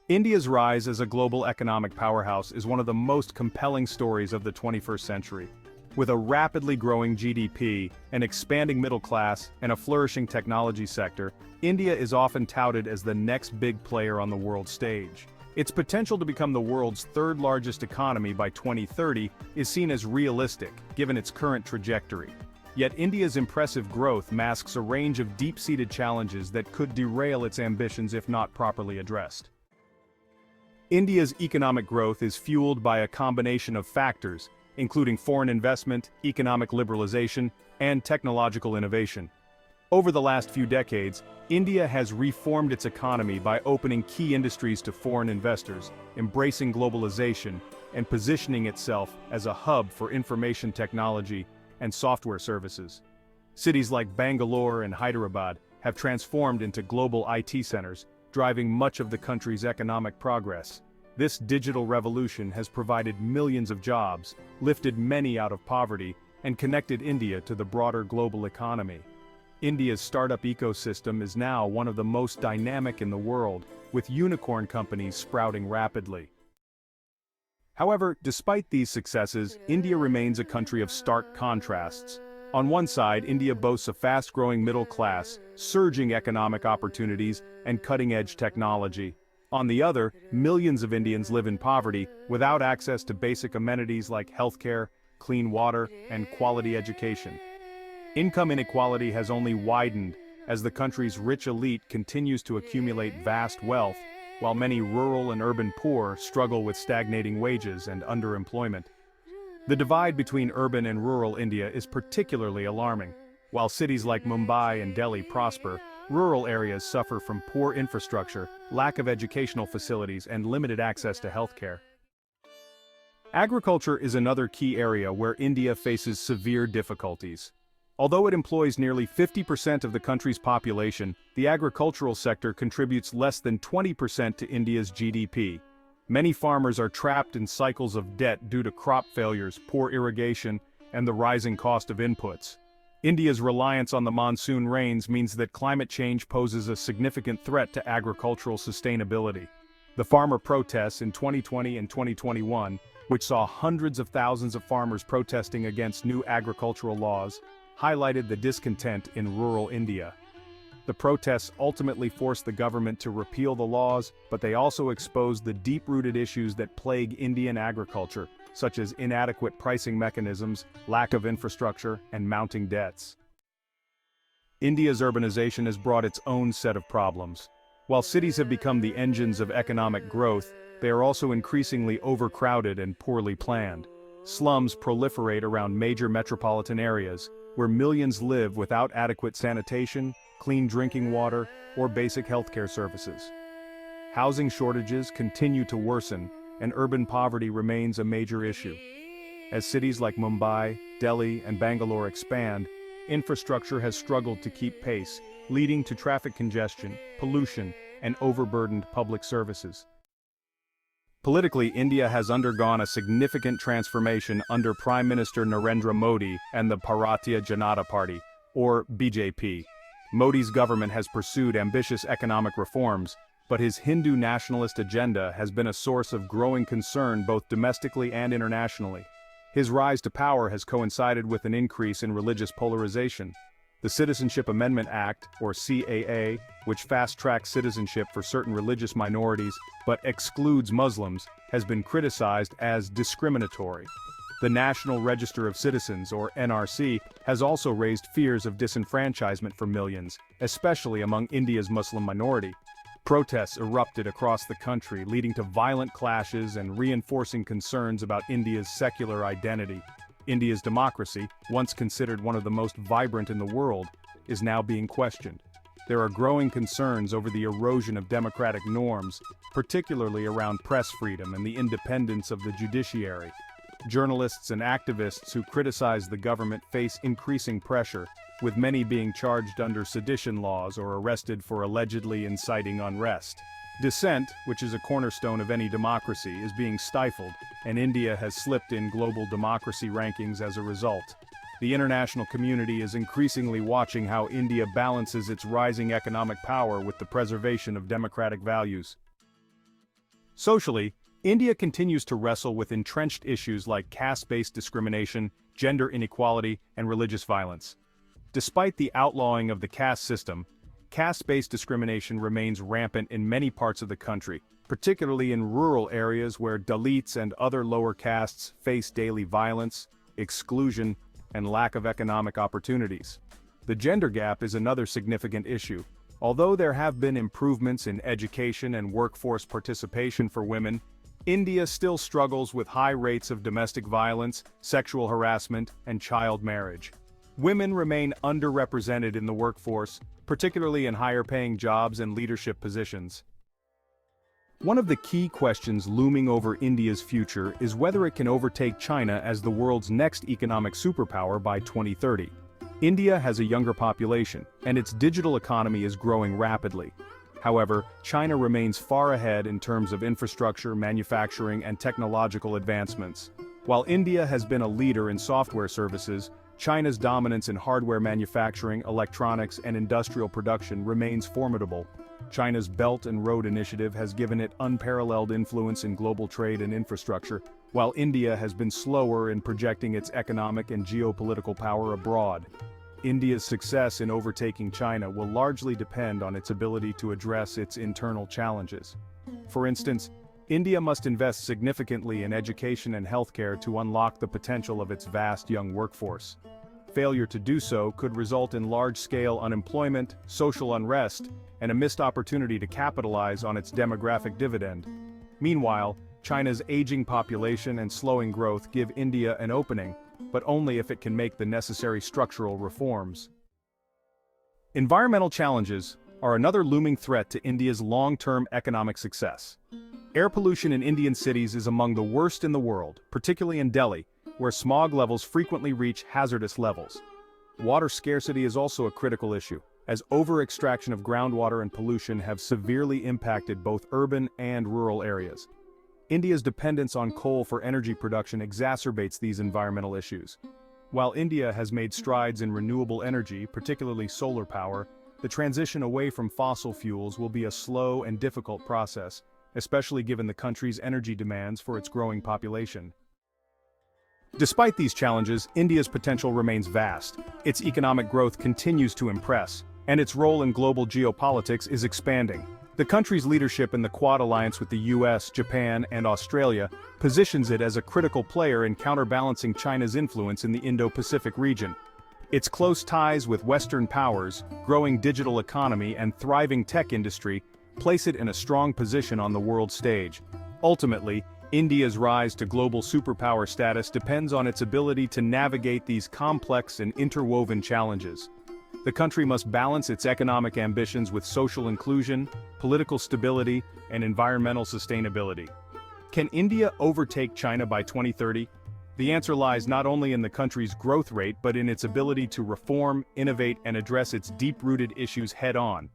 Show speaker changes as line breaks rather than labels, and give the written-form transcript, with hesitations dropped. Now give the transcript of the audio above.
India's rise as a global economic powerhouse is one of the most compelling stories of the 21st century. With a rapidly growing GDP, an expanding middle class, and a flourishing technology sector, India is often touted as the next big player on the world stage. Its potential to become the world's third-largest economy by 2030 is seen as realistic, given its current trajectory. Yet India's impressive growth masks a range of deep-seated challenges that could derail its ambitions if not properly addressed. India's economic growth is fueled by a combination of factors, including foreign investment, economic liberalization, and technological innovation. Over the last few decades, India has reformed its economy by opening key industries to foreign investors, embracing globalization, and positioning itself as a hub for information technology and software services. Cities like Bangalore and Hyderabad have transformed into global IT centers, driving much of the country's economic progress. This digital revolution has provided millions of jobs, lifted many out of poverty, and connected India to the broader global economy. India's startup ecosystem is now one of the most dynamic in the world, with unicorn companies sprouting rapidly. However, despite these successes, India remains a country of stark contrasts. On one side, India boasts a fast-growing middle class, surging economic opportunities, and cutting-edge technology. On the other, millions of Indians live in poverty, without access to basic amenities like healthcare, clean water, and quality education. Income inequality has only widened as the country's rich elite continues to accumulate vast wealth, while many rural and urban poor struggle with stagnating wages and underemployment. The divide between urban and rural India is particularly alarming. While cities like Mumbai and Delhi prosper, rural areas suffer from poor infrastructure, lack of educational facilities, and limited access to healthcare. Agriculture is another key area where India faces severe difficulties. Although it employs nearly 50% of the country's population, the agricultural sector contributes less than 20% to India's GDP. Many farmers are trapped in cycles of debt due to crop failures, poor irrigation, and the rising cost of inputs. India's reliance on the monsoon rains means that climate change poses a significant threat to agricultural sustainability. The farmer protests in 2020 and 2021, which saw hundreds of thousands of farmers protesting against new agricultural laws, highlighted the discontent in rural India. The protests ultimately forced the government to repeal the laws, but they also exposed the deep-rooted issues that plague Indian agriculture, such as inadequate pricing mechanisms, lack of infrastructure, and mounting debts. India's urbanization has brought its own set of problems. While cities have become the engines of economic growth, they are also increasingly overcrowded and poorly planned. Slums proliferate around major metropolitan areas, where millions live without adequate sanitation, clean drinking water, or basic healthcare services. Housing shortages continue to worsen, and urban poverty remains a major issue. As cities like Mumbai, Delhi, and Bangalore expand, infrastructure has struggled to keep pace, leading to traffic congestion, pollution, and overburdened public services. Politically, India has undergone a significant transformation under Prime Minister Narendra Modi and the Bharatiya Janata Party, or BJP. Modi's government has pursued ambitious economic reforms, but his Hindu nationalist agenda has been a source of growing concern both domestically and internationally. His rise to power has coincided with an increase in religious polarization. The Citizenship Amendment Act, or CAA, which fast-tracks citizenship for certain religious minorities but excludes Muslims, has been criticized as discriminatory. The National Register of Citizens, or NRC, has also raised fears of disenfranchisement for millions, especially among India's Muslim minority. Protests erupted across the country, leading to violent clashes and reinforcing concerns about India's secular identity. India's democracy, once considered one of the most vibrant in the world, is now being questioned. There are growing concerns over the erosion of democratic norms, particularly around press freedom and the independence of the judiciary. Journalists and activists who criticize the government face increasing pressure, with many being charged under sedition laws or arrested for allegedly inciting unrest. Dissent, which is a cornerstone of any democracy, is being stifled, and India has slipped in global democracy rankings as a result. The international community is increasingly watching how India balances its rising economic power with the preservation of democratic values. Socially, India continues to wrestle with entrenched issues like caste-based discrimination, gender inequality, and religious violence. Despite the outlawing of the caste system, caste-based discrimination remains rampant in many parts of the country, particularly in rural areas where Dalits and other lower castes face daily violence, exclusion, and lack of economic opportunities. The gender gap is another significant issue. Although there have been improvements in education and workforce participation for women, India still struggles with high rates of domestic violence, sexual harassment, and child marriage. Women remain underrepresented in the workforce, particularly in higher-paying jobs and leadership positions. One of the key questions looming over India's future is whether it can overtake China as the world's next economic superpower by 2030. India has a younger population, and its digital economy is growing rapidly. However, China remains far ahead in terms of infrastructure, manufacturing, and technological advancements. While India has been a leader in software services, China's dominance in hardware manufacturing, electronics, and industrial production remains formidable. China's Belt and Road Initiative has given it unparalleled influence in global trade and infrastructure, while India has been slower in projecting its economic and geopolitical power abroad. India's success in overtaking China will largely depend on its ability to address its internal challenges. For instance, India must invest significantly in education and healthcare to unlock the potential of its vast young workforce. Failure to do so could result in large-scale unemployment, social unrest, and a missed opportunity to capitalize on its demographic dividend. Meanwhile, China's aging population and slowing growth give India an opening, but only if it can make the necessary structural reforms. Environmental challenges are another looming threat to India's long-term economic success. Air pollution in Indian cities is among the worst in the world, particularly in Delhi, where smog levels frequently reach hazardous levels. Water scarcity is also a critical issue, as over-extraction of groundwater and pollution have severely impacted both urban and rural areas. India's dependence on coal for energy production exacerbates these environmental issues. While India has made strides in renewable energy, particularly solar power, the transition away from fossil fuels will be a slow and difficult process, especially given the country's energy demands for its growing population. Despite these challenges, India's potential remains vast. Its economic growth continues to impress, and its role in global geopolitics is expanding. The country's leadership in the Quad alliance with the US, Japan, and Australia positions it as a critical player in counterbalancing China's influence in the Indo-Pacific region. Its close ties with Western powers, growing digital economy, and thriving tech industry place it in a strong position on the world stage. Ultimately, India's rise to global superpower status depends on its ability to navigate these complex and interwoven challenges. The country must balance its economic ambitions with social inclusion, political stability, and environmental sustainability. Can India overtake China by 2030? The answer lies not only in the country's growth rate but in its ability to reform, innovate, and address its deep-rooted issues head-on.